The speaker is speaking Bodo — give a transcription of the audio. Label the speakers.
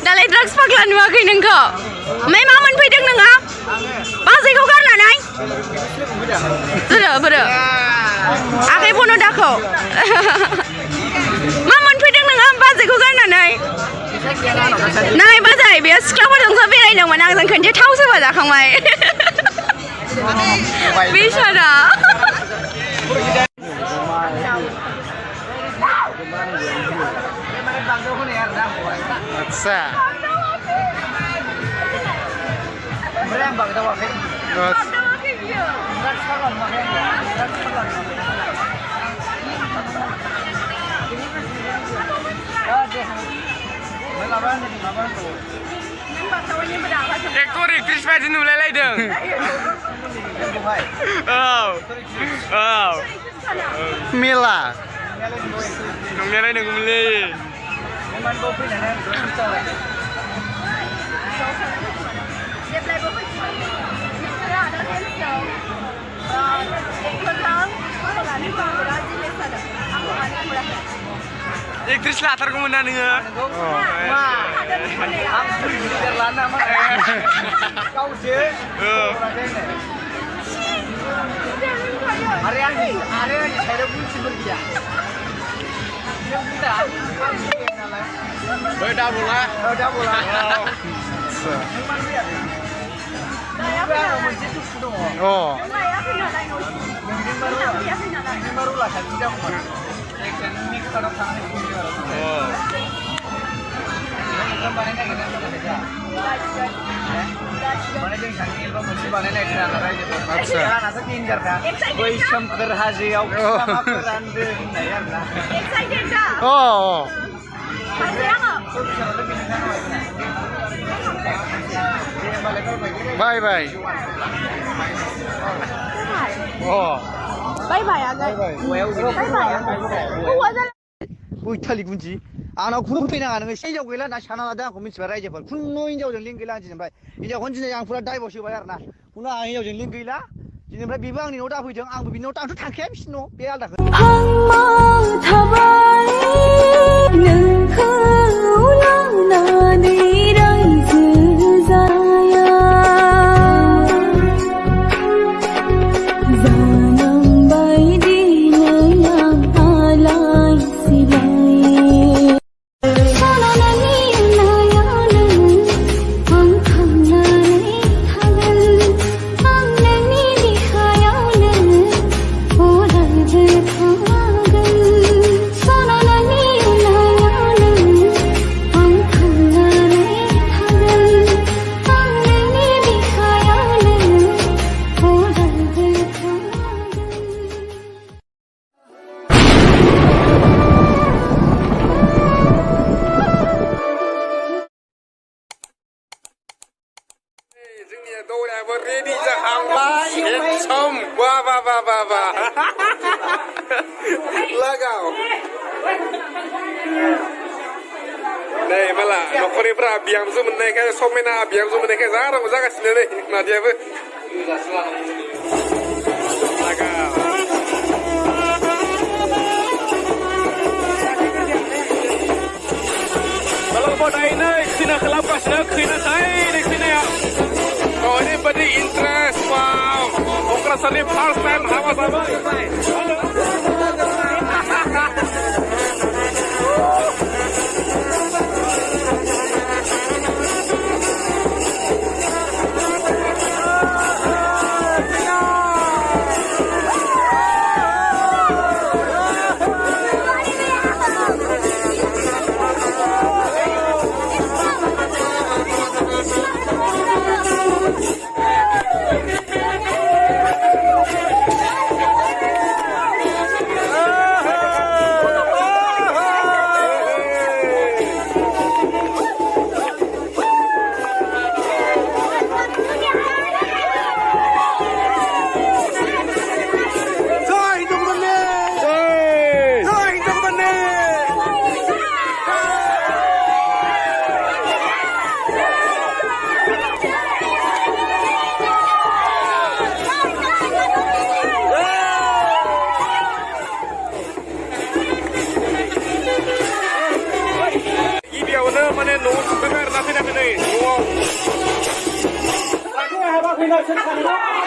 Speaker 1: दालाय ड्राग्स फाग्ला नुवाखै नोंखौ ओमफ्राय मा मोनफैदों नोङो बाजैखौ गारनानै बोरो आगै बनदाखौ मा मोनफैदों नोङो बाजैखौ गारनानै नै बाजै बेयो सिख्लाफोरजोंसो बेरायदोंमोन आंजों खनसे थाव सोबा जाखांबाय बेसारा
Speaker 2: आच्छा एक्टर एक्ट्रिस बायदि नुलायलायदों औ मेला नंनायालाय नोंगौमोनलै एक्ट्रिस लाथारगौमोन ना नोङो सोमखोर हाजोआव बाय बाय
Speaker 1: बाय बाय आगै
Speaker 2: बैथालि गुन्जि आंनाव खुनु फैनाङा नोङो हिनजाव गैला होनना साना लादों आंखौ मिथिबाय रायजोफोर खुनु हिनजावजों लिंक गैला दिनैनिफ्राय हिनजावखौनो दिनै आं फुरा डाइभर्स होबाय आरो ना खुनु आं हिनजावजों लिंक गैला दिनैनिफ्राय बेबो आंनि न'आव दाफैथों आंबो बिनि न'आव आंथ' थांखाया बिसिनि न' बे आलदा दौरायाबो रेडि जाखांबाय एकदम बा बा बा बा बा लागाव नै माला न'खरनिफ्रा बिहामजो मोननायखाय समायना बिहामजो मोननायखाय जा रंजा जागासिनो नै नादियाबो लागाव kalau bodai ini kena kelapas nak kena saya ni kena ya. Oh ini beri interest wow. Ongkras ini first time hawa sama.
Speaker 3: सोर सानैखौ